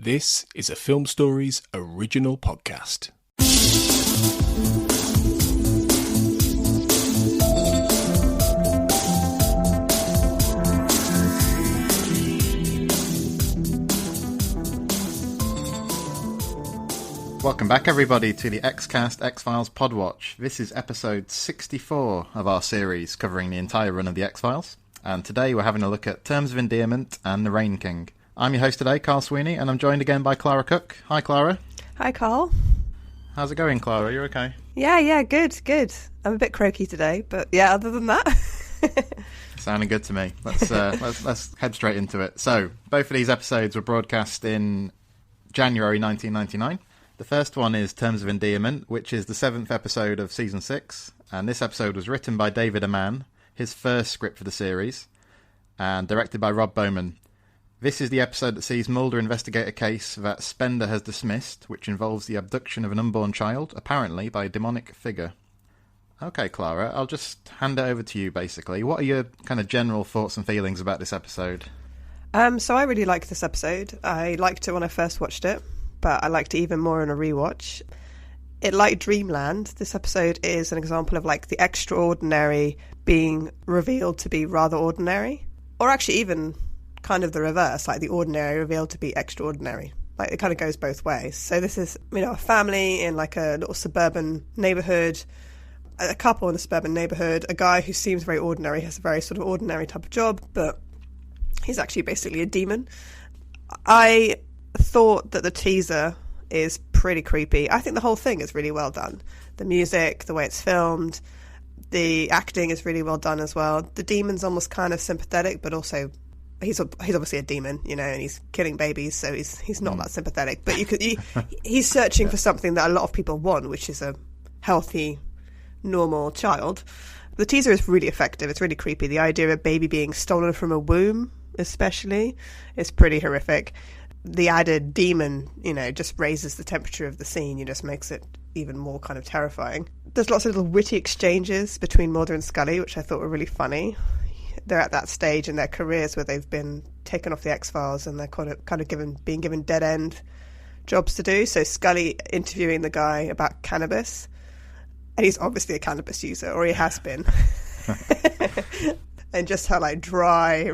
This is a Film Stories original podcast. Welcome back, everybody, to the Xcast X-Files Podwatch. This is episode 64 of our series covering the entire run of the X-Files. And today we're having a look at Terms of Endearment and The Rain King. I'm your host today, Carl Sweeney, and I'm joined again by Clara Cook. Hi, Clara. Hi, Carl. How's it going, Clara? You okay? Yeah, good. I'm a bit croaky today, but yeah, other than that. Sounding good to me. Let's head straight into it. So, both of these episodes were broadcast in January 1999. The first one is Terms of Endearment, which is the 7th episode of Season 6, and this episode was written by David Amann, his first script for the series, and directed by Rob Bowman. This is the episode that sees Mulder investigate a case that Spender has dismissed, which involves the abduction of an unborn child, apparently by a demonic figure. Okay, Clara, I'll just hand it over to you, basically. What are your kind of general thoughts and feelings about this episode? So I really liked this episode. I liked it when I first watched it, but I liked it even more in a rewatch. It, like Dreamland, this episode is an example of like the extraordinary being revealed to be rather ordinary, or actually even kind of the reverse, like the ordinary revealed to be extraordinary. Like it kind of goes both ways. So this is, a family in like a little suburban neighborhood, a couple in a suburban neighborhood, a guy who seems very ordinary, has a very sort of ordinary type of job, but he's actually basically a demon. I thought that the teaser is pretty creepy. I think the whole thing is really well done. The music, the way it's filmed, the acting is really well done as well. The demon's almost kind of sympathetic, but also he's obviously a demon, and he's killing babies, so he's not that sympathetic. But he's searching for something that a lot of people want, which is a healthy, normal child. The teaser is really effective. It's really creepy. The idea of a baby being stolen from a womb, especially, is pretty horrific. The added demon, just raises the temperature of the scene. Just makes it even more kind of terrifying. There's lots of little witty exchanges between Mulder and Scully, which I thought were really funny. They're at that stage in their careers where they've been taken off the X-Files and they're kind of being given dead-end jobs to do. So Scully interviewing the guy about cannabis, and he's obviously a cannabis user, or he has been. And just her like dry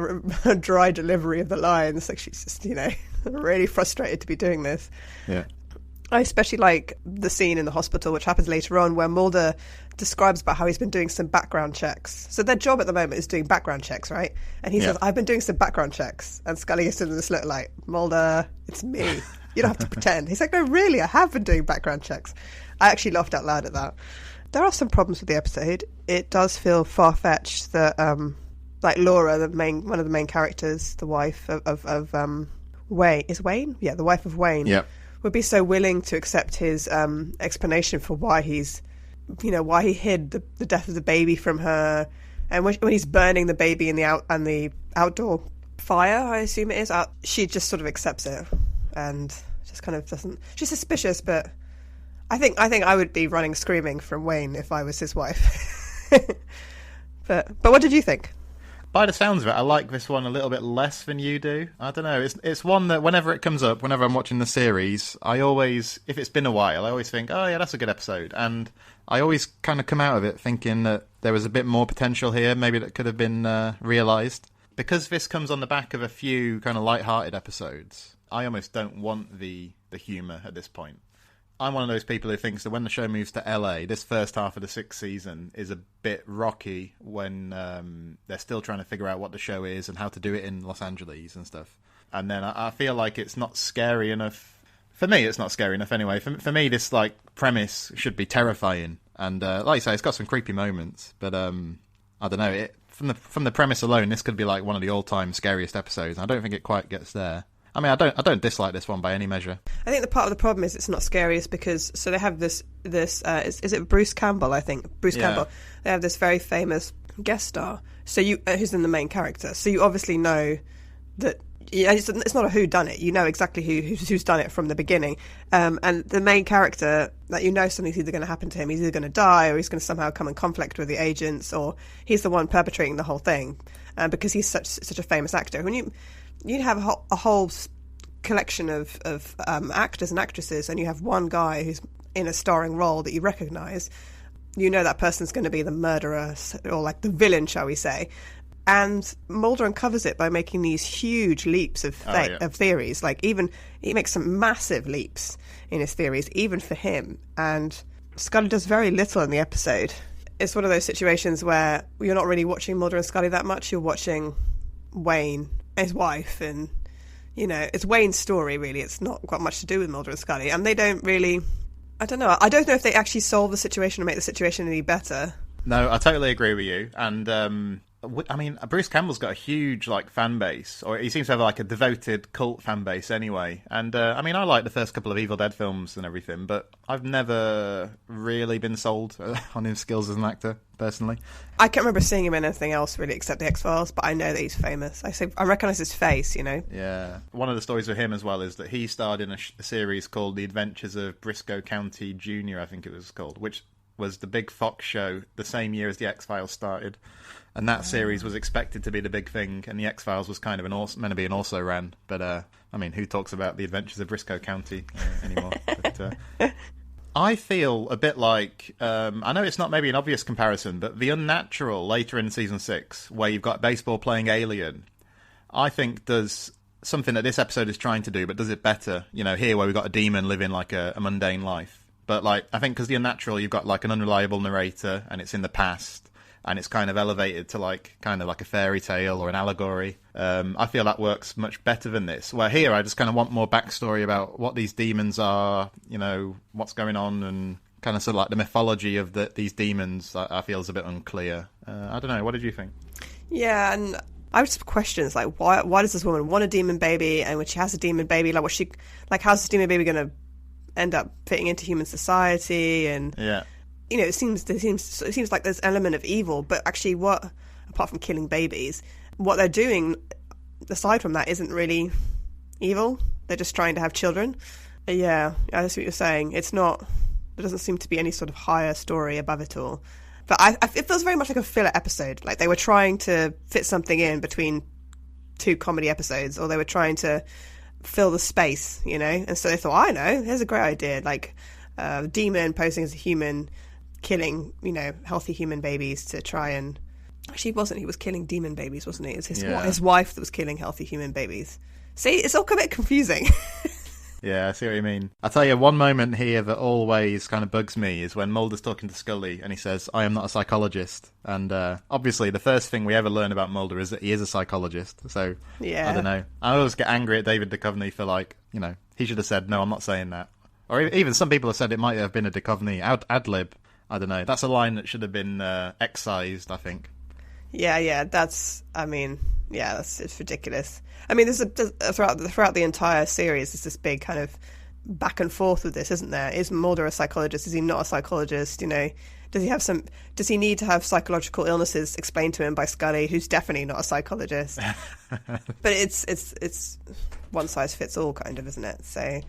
delivery of the lines, like she's just really frustrated to be doing this. Yeah. I especially like the scene in the hospital, which happens later on, where Mulder describes about how he's been doing some background checks. So their job at the moment is doing background checks, right? And he says, I've been doing some background checks. And Scully is sitting in this look like, Mulder, it's me. You don't have to pretend. He's like, no, really, I have been doing background checks. I actually laughed out loud at that. There are some problems with the episode. It does feel far-fetched that, like Laura, one of the main characters, the wife of Wayne. Is Wayne? Yeah, the wife of Wayne. Yep. Would be so willing to accept his explanation for why he's, why he hid the death of the baby from her, and when he's burning the baby in the outdoor fire, I assume it is. She just sort of accepts it, and just kind of doesn't. She's suspicious, but I think I would be running screaming from Wayne if I was his wife. but what did you think? By the sounds of it, I like this one a little bit less than you do. I don't know. It's one that whenever it comes up, whenever I'm watching the series, I always, if it's been a while, I always think, oh yeah, that's a good episode. And I always kind of come out of it thinking that there was a bit more potential here, maybe that could have been realised. Because this comes on the back of a few kind of light-hearted episodes, I almost don't want the humour at this point. I'm one of those people who thinks that when the show moves to LA, this first half of the 6th season is a bit rocky when they're still trying to figure out what the show is and how to do it in Los Angeles and stuff. And then I feel like it's not scary enough. For me, it's not scary enough anyway. For me, this like premise should be terrifying. And like you say, it's got some creepy moments. But I don't know. From the premise alone, this could be like one of the all-time scariest episodes. I don't think it quite gets there. I mean, I don't dislike this one by any measure. I think the part of the problem is it's not scary is because, so they have this is it Bruce Campbell, I think? Bruce Campbell. They have this very famous guest star, so who's in the main character. So you obviously know that it's not a whodunit. You know exactly who's done it from the beginning. And the main character, that something's either going to happen to him. He's either going to die or he's going to somehow come in conflict with the agents, or he's the one perpetrating the whole thing because he's such a famous actor. When you have a whole collection of actors and actresses, and you have one guy who's in a starring role that you recognise, you know that person's going to be the murderer, or like the villain, shall we say. And Mulder uncovers it by making these huge leaps of theories. Like, even he makes some massive leaps in his theories, even for him. And Scully does very little in the episode. It's one of those situations where you're not really watching Mulder and Scully that much. You're watching Wayne, his wife, and, you know, it's Wayne's story, really. It's not got much to do with Mulder and Scully. And they don't really... I don't know. I don't know if they actually solve the situation or make the situation any better. No, I totally agree with you. And, I mean, Bruce Campbell's got a huge, like, fan base. Or he seems to have, like, a devoted cult fan base anyway. And, I mean, I like the first couple of Evil Dead films and everything, but I've never really been sold on his skills as an actor, personally. I can't remember seeing him in anything else, really, except The X-Files, but I know that he's famous. I recognise his face, you know? Yeah. One of the stories with him as well is that he starred in a series called The Adventures of Briscoe County Jr., I think it was called, which was the big Fox show the same year as The X-Files started. And that series was expected to be the big thing, and The X-Files was kind of meant to be an also-ran. But, I mean, who talks about The Adventures of Briscoe County anymore? But, I feel a bit like, I know it's not maybe an obvious comparison, but The Unnatural later in Season 6, where you've got baseball playing alien, I think does something that this episode is trying to do, but does it better. You know, here where we've got a demon living like a mundane life. But, like, I think because The Unnatural, you've got, like, an unreliable narrator, and it's in the past, and it's kind of elevated to, like, kind of like a fairy tale or an allegory. I feel that works much better than this. Where here, I just kind of want more backstory about what these demons are, you know, what's going on, and kind of sort of like the mythology of these demons, I feel is a bit unclear. I don't know, what did you think? Yeah, and I just have questions, like, why does this woman want a demon baby, and when she has a demon baby, like, how's this demon baby going to end up fitting into human society? And yeah, you know, it seems like there's an element of evil, but actually, apart from killing babies, what they're doing aside from that isn't really evil. They're just trying to have children. Yeah, I see what you're saying. There doesn't seem to be any sort of higher story above it all. But it feels very much like a filler episode. Like they were trying to fit something in between two comedy episodes, or they were trying to fill the space, you know? And so they thought, I know, here's a great idea. Like a demon posing as a human, killing, you know, healthy human babies to try and... Actually, he was killing demon babies, wasn't he? It's his wife that was killing healthy human babies. See, it's all a bit confusing. Yeah, I see what you mean. I tell you, one moment here that always kind of bugs me is when Mulder's talking to Scully and he says, I am not a psychologist. And obviously the first thing we ever learn about Mulder is that he is a psychologist. So, yeah. I don't know. I always get angry at David Duchovny for, like, you know, he should have said, no, I'm not saying that. Or even some people have said it might have been a Duchovny ad-lib. I don't know. That's a line that should have been excised, I think. Yeah, it's ridiculous. I mean, throughout the entire series, there's this big kind of back and forth with this, isn't there? Is Mulder a psychologist? Is he not a psychologist? You know, does he need to have psychological illnesses explained to him by Scully, who's definitely not a psychologist? But it's one size fits all, kind of, isn't it? So,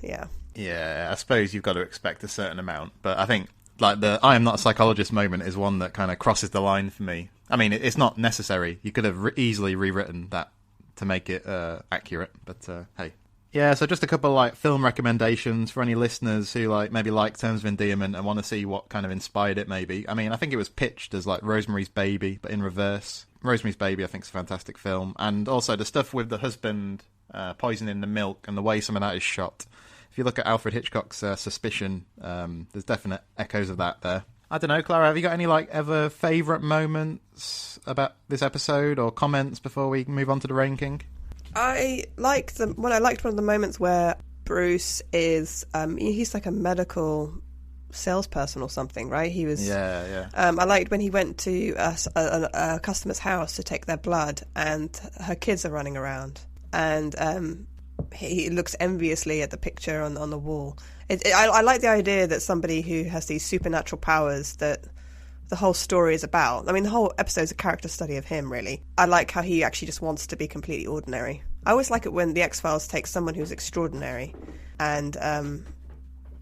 yeah. Yeah, I suppose you've got to expect a certain amount, but I think, like, the I am not a psychologist moment is one that kind of crosses the line for me. I mean, it's not necessary. You could have easily rewritten that to make it accurate, but hey. Yeah, so just a couple of, like, film recommendations for any listeners who, like, maybe like Terms of Endearment and want to see what kind of inspired it, maybe. I mean, I think it was pitched as, like, Rosemary's Baby, but in reverse. Rosemary's Baby, I think, is a fantastic film. And also the stuff with the husband poisoning the milk and the way some of that is shot. If you look at Alfred Hitchcock's Suspicion, there's definite echoes of that there. I don't know, Clara, have you got any, like, ever favourite moments about this episode or comments before we move on to the ranking? I liked one of the moments where Bruce is, he's like a medical salesperson or something, right? He was... Yeah. I liked when he went to a customer's house to take their blood and her kids are running around. And he looks enviously at the picture on the wall. I like the idea that somebody who has these supernatural powers that the whole story is about. I mean, the whole episode's a character study of him, really. I like how he actually just wants to be completely ordinary. I always like it when the X-Files takes someone who's extraordinary and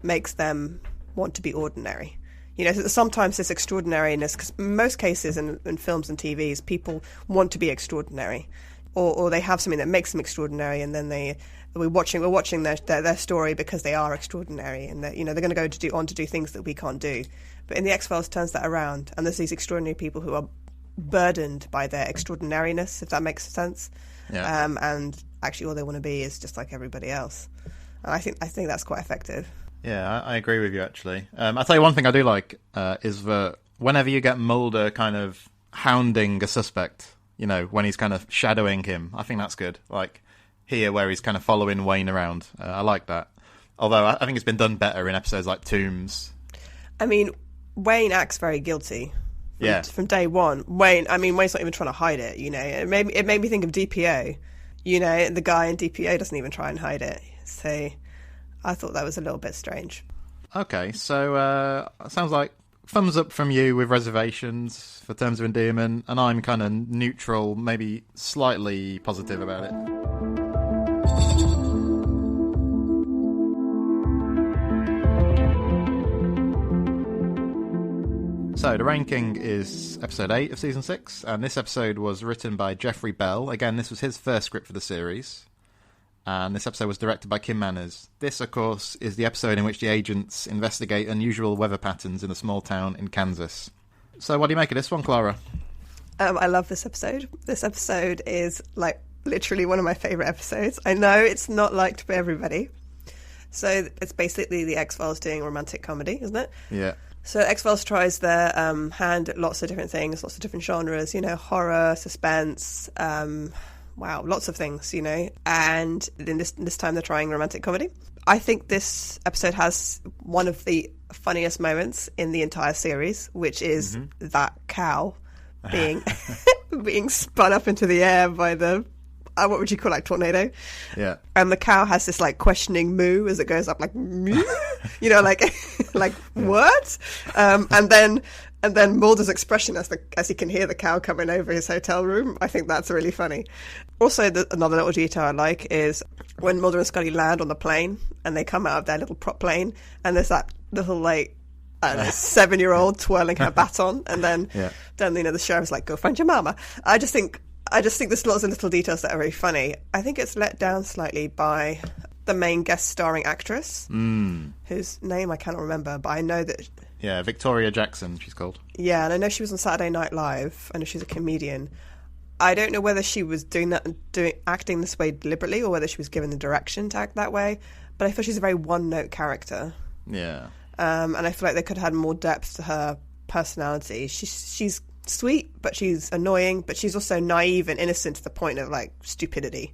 makes them want to be ordinary. You know, sometimes this extraordinariness, because in most cases in films and TVs, people want to be extraordinary. or they have something that makes them extraordinary, and then we're watching their story because they are extraordinary, and that, you know, they're going to go on to do things that we can't do. But in the X-Files turns that around, and there's these extraordinary people who are burdened by their extraordinariness, if that makes sense. Yeah. And actually all they want to be is just like everybody else. And I think that's quite effective. Yeah, I agree with you, actually. I'll tell you one thing I do like is that whenever you get Mulder kind of hounding a suspect, you know, when he's kind of shadowing him, I think that's good. Like here, where he's kind of following Wayne around. I like that. Although I think it's been done better in episodes like Tombs. I mean, Wayne acts very guilty. From day one. Wayne's not even trying to hide it, you know. It made me think of DPO. You know, the guy in DPO doesn't even try and hide it. So I thought that was a little bit strange. Okay, so sounds like thumbs up from you with reservations for Terms of Endearment, and I'm kind of neutral, maybe slightly positive about it. So, the ranking is episode 8 of season 6, and this episode was written by Jeffrey Bell. Again, this was his first script for the series, and this episode was directed by Kim Manners. This, of course, is the episode in which the agents investigate unusual weather patterns in a small town in Kansas. So, what do you make of this one, Clara? I love this episode. This episode is, like, literally one of my favourite episodes. I know it's not liked by everybody. So, it's basically the X-Files doing romantic comedy, isn't it? Yeah. So X-Files tries their hand at lots of different things, lots of different genres, you know, horror, suspense, lots of things, you know. And in this time they're trying romantic comedy. I think this episode has one of the funniest moments in the entire series, which is that cow being being spun up into the air by the what would you call, like, tornado? Yeah. And the cow has this, like, questioning moo as it goes up, like, moo? You know, like, like, what? And then Mulder's expression as he can hear the cow coming over his hotel room, I think that's really funny. Also, another little detail I like is when Mulder and Scully land on the plane and they come out of their little prop plane, and there's that little, like, I don't know, 7-year-old twirling her baton, and then you know, the sheriff's like, go find your mama. I just think there's lots of little details that are very funny. I think it's let down slightly by the main guest starring actress, whose name I cannot remember, but I know that... Yeah, Victoria Jackson, she's called. Yeah, and I know she was on Saturday Night Live. I know she's a comedian. I don't know whether she was acting this way deliberately or whether she was given the direction to act that way, but I feel she's a very one-note character. Yeah. And I feel like they could have had more depth to her personality. She's sweet, but she's annoying, but she's also naive and innocent to the point of, like, stupidity.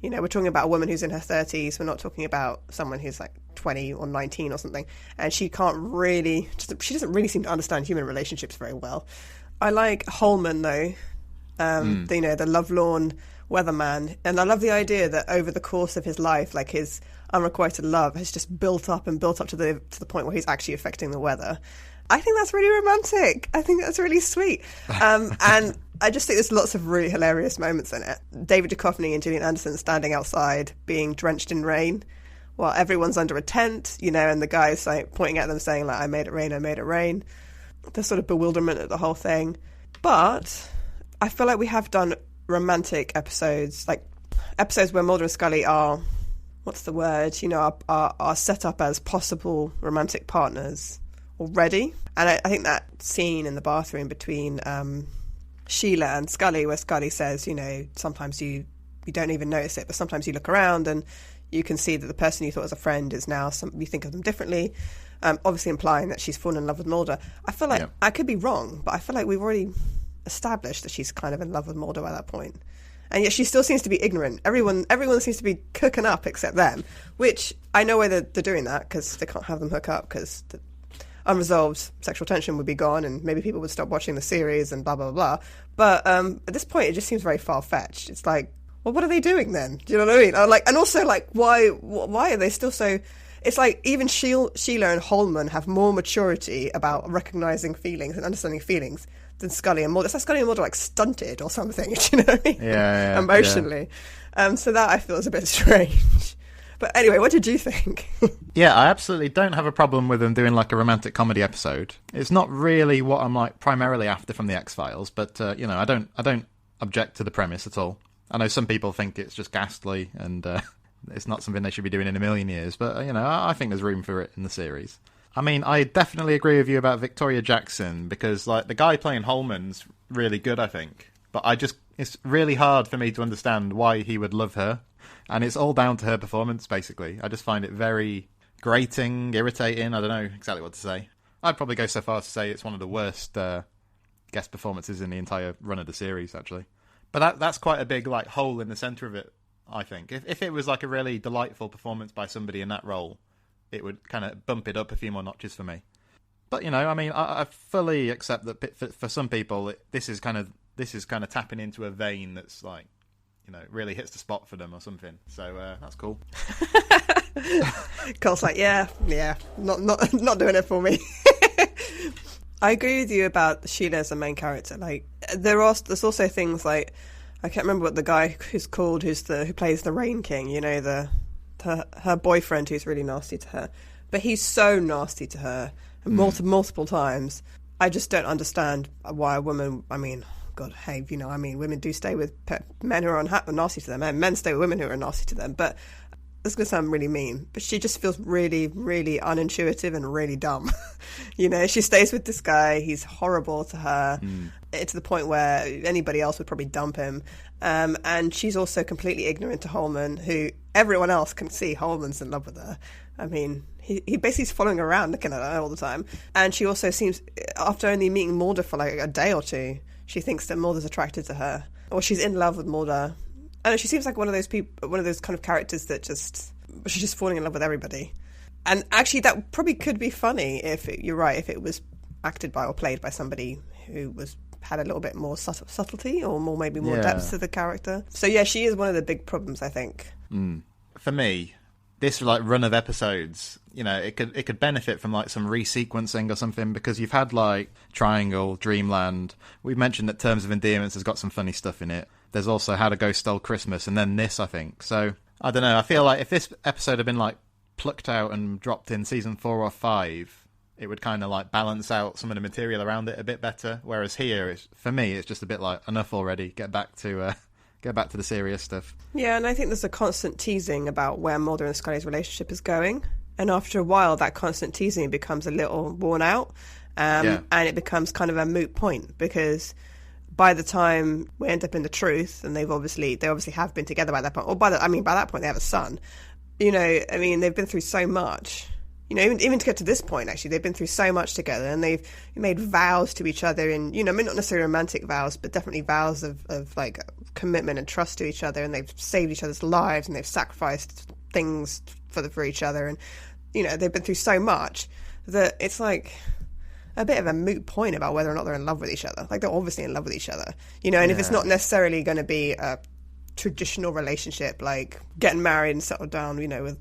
You know, we're talking about a woman who's in her 30s. We're not talking about someone who's, like, 20 or 19 or something. And she doesn't really seem to understand human relationships very well. I like Holman, though, the lovelorn weatherman. And I love the idea that over the course of his life, like, his unrequited love has just built up to the point where he's actually affecting the weather. I think that's really romantic. I think that's really sweet. And I just think there's lots of really hilarious moments in it. David Duchovny and Gillian Anderson standing outside being drenched in rain while everyone's under a tent, you know, and the guy's, like, pointing at them saying, like, I made it rain, I made it rain. The sort of bewilderment at the whole thing. But I feel like we have done romantic episodes, like episodes where Mulder and Scully are, what's the word, you know, are set up as possible romantic partners already. And I think that scene in the bathroom between Sheila and Scully, where Scully says, you know, sometimes you don't even notice it, but sometimes you look around and you can see that the person you thought was a friend is now you think of them differently, obviously implying that she's fallen in love with Mulder. I feel like, I could be wrong, but I feel like we've already established that she's kind of in love with Mulder by that point. And yet she still seems to be ignorant. Everyone seems to be cooking up except them, which I know why they're doing that, because they can't have them hook up, because the unresolved sexual tension would be gone and maybe people would stop watching the series and blah, blah, blah. But at this point, it just seems very far-fetched. It's like, well, what are they doing then? Do you know what I mean? And also, like, why are they still so... It's like even Sheila and Holman have more maturity about recognising feelings and understanding feelings than Scully and Mulder. It's like Scully and Mulder are, like, stunted or something, do you know what I mean? Yeah. Emotionally. Yeah. So that I feel is a bit strange. But anyway, what did you think? Yeah, I absolutely don't have a problem with them doing, like, a romantic comedy episode. It's not really what I'm, like, primarily after from the X-Files, but you know, I don't object to the premise at all. I know some people think it's just ghastly and it's not something they should be doing in a million years, but, I think there's room for it in the series. I mean, I definitely agree with you about Victoria Jackson, because, like, the guy playing Holman's really good, I think. But it's really hard for me to understand why he would love her. And it's all down to her performance, basically. I just find it very grating, irritating. I don't know exactly what to say. I'd probably go so far as to say it's one of the worst guest performances in the entire run of the series, actually. But that's quite a big, like, hole in the centre of it, I think. If it was, like, a really delightful performance by somebody in that role, it would kind of bump it up a few more notches for me. But, I mean, I fully accept that for some people, this is kind of tapping into a vein that's, like, really hits the spot for them or something. So that's cool. Cole's like, yeah, not doing it for me. I agree with you about Sheila as the main character. Like, there's also things like, I can't remember what the guy who's called, who plays the Rain King. Her boyfriend who's really nasty to her, but he's so nasty to her multiple times. I just don't understand why a woman. I mean, God, hey, women do stay with men who are nasty to them, and men stay with women who are nasty to them. But this is going to sound really mean, but she just feels really, really unintuitive and really dumb. She stays with this guy. He's horrible to her, to the point where anybody else would probably dump him. And she's also completely ignorant to Holman, who everyone else can see Holman's in love with her. I mean, he basically is following her around, looking at her all the time. And she also seems, after only meeting Mulder for like a day or two, she thinks that Mulder's attracted to her, or she's in love with Mulder. And she seems like one of those people, one of those kind of characters that she's just falling in love with everybody. And actually, that probably could be funny you're right, if it was acted by or played by somebody who had a little bit more subtlety or maybe more depth to the character. So yeah, she is one of the big problems, I think. For me, this like run of episodes, it could benefit from like some resequencing or something, because you've had like Triangle, Dreamland. We've mentioned that Terms of Endearment has got some funny stuff in it. There's also How to Ghost Stole Christmas, and then this, I think. So I don't know. I feel like if this episode had been like plucked out and dropped in season 4 or 5, it would kind of like balance out some of the material around it a bit better. Whereas here, for me, it's just a bit like enough already. Get back to the serious stuff. Yeah, and I think there's a constant teasing about where Mulder and Scully's relationship is going. And after a while, that constant teasing becomes a little worn out, and it becomes kind of a moot point, because by the time we end up in the truth, and they obviously have been together by that point, or by that point they have a son. They've been through so much. Even to get to this point, actually, they've been through so much together, and they've made vows to each other, and not necessarily romantic vows, but definitely vows of like commitment and trust to each other, and they've saved each other's lives, and they've sacrificed things for each other, and they've been through so much that it's like a bit of a moot point about whether or not they're in love with each other. Like, they're obviously in love with each other, and if it's not necessarily going to be a traditional relationship, like getting married and settled down, with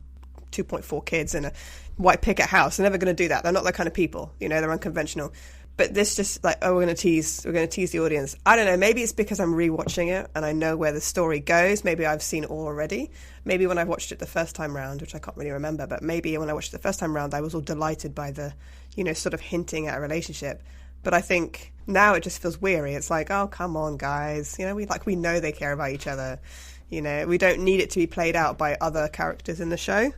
2.4 kids in a white picket house. They're never going to do that. They're not that kind of people. They're unconventional. But this just like, we're going to tease the audience. I don't know. Maybe it's because I'm rewatching it and I know where the story goes. Maybe I've seen it all already. Maybe when I watched it the first time round, which I can't really remember, but maybe when I watched it the first time round, I was all delighted by the, sort of hinting at a relationship. But I think now it just feels weary. It's like, oh, come on, guys. We know they care about each other. We don't need it to be played out by other characters in the show.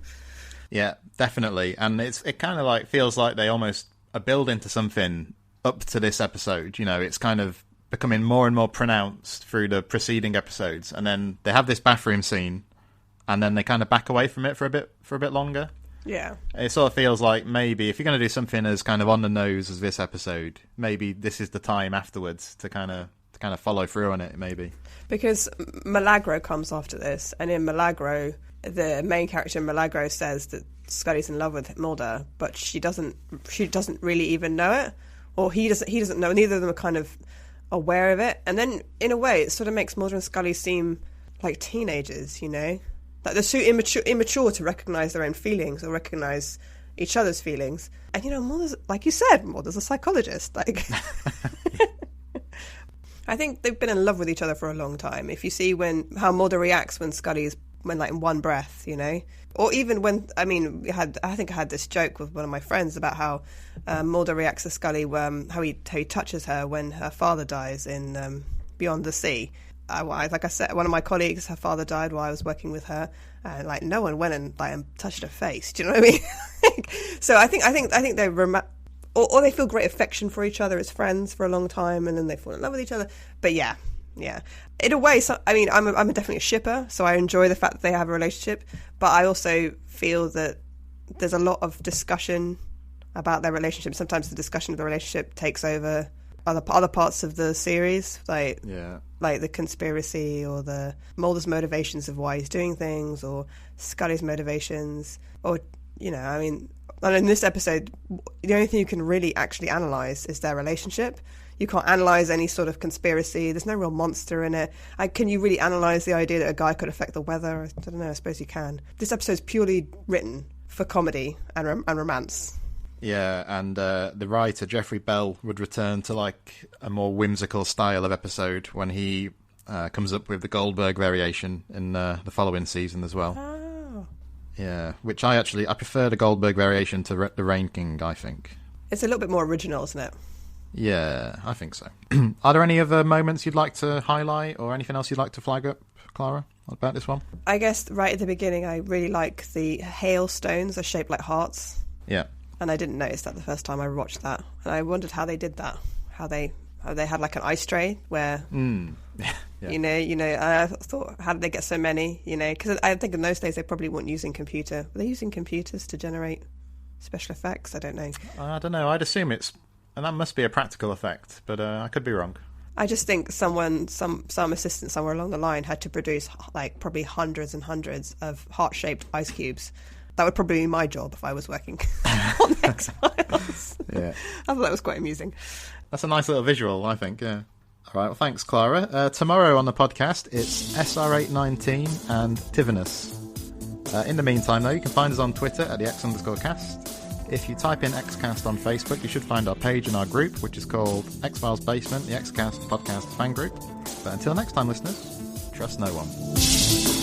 Yeah, definitely. And it kind of like feels like they almost are building to something up to this episode. It's kind of becoming more and more pronounced through the preceding episodes, and then they have this bathroom scene, and then they kind of back away from it for a bit longer. Yeah, it sort of feels like maybe if you're going to do something as kind of on the nose as this episode, maybe this is the time afterwards to kind of follow through on it, maybe. Because Milagro comes after this, and in Milagro, the main character in Milagro says that Scully's in love with Mulder, but she doesn't really even know it, or he doesn't know. Neither of them are kind of aware of it, and then in a way, it sort of makes Mulder and Scully seem like teenagers, like they're too immature to recognize their own feelings or recognize each other's feelings. And Mulder's, like you said, Mulder's a psychologist. Like, I think they've been in love with each other for a long time. If you see how Mulder reacts when Scully's like in one breath, or even when I think I had this joke with one of my friends about how Mulder reacts to Scully, how he touches her when her father dies in Beyond the Sea. like I said, one of my colleagues, her father died while I was working with her, and like no one went and like touched her face. Do you know what I mean? So I think they or they feel great affection for each other as friends for a long time, and then they fall in love with each other. But yeah. In a way, so, I mean, I'm definitely a shipper, so I enjoy the fact that they have a relationship. But I also feel that there's a lot of discussion about their relationship. Sometimes the discussion of the relationship takes over other parts of the series, like the conspiracy or the Mulder's motivations of why he's doing things, or Scully's motivations, or I mean, and in this episode, the only thing you can really actually analyze is their relationship. You can't analyse any sort of conspiracy. There's no real monster in it. Can you really analyse the idea that a guy could affect the weather? I don't know. I suppose you can. This episode's purely written for comedy and romance. Yeah, and the writer, Jeffrey Bell, would return to like a more whimsical style of episode when he comes up with the Goldberg variation in the following season as well. Oh. Yeah, which I prefer the Goldberg variation to the Rain King, I think. It's a little bit more original, isn't it? Yeah, I think so. Are there any other moments you'd like to highlight, or anything else you'd like to flag up, Clara, about this one? I guess right at the beginning, I really like the hailstones are shaped like hearts. Yeah. And I didn't notice that the first time I watched that, and I wondered how they did that. How they had like an ice tray where, Yeah. I thought, how did they get so many? Because I think in those days they probably weren't using computer. Were they using computers to generate special effects? I don't know. I don't know. I'd assume and that must be a practical effect, but I could be wrong. I just think some assistant somewhere along the line had to produce like probably hundreds and hundreds of heart-shaped ice cubes. That would probably be my job if I was working on X-Files. Yeah. I thought that was quite amusing. That's a nice little visual, I think, yeah. All right, well, thanks, Clara. Tomorrow on the podcast, it's SR819 and Tivinus. In the meantime, though, you can find us on Twitter at the X_cast. If you type in Xcast on Facebook, you should find our page in our group, which is called X-Files Basement, the Xcast podcast fan group. But until next time, listeners, trust no one.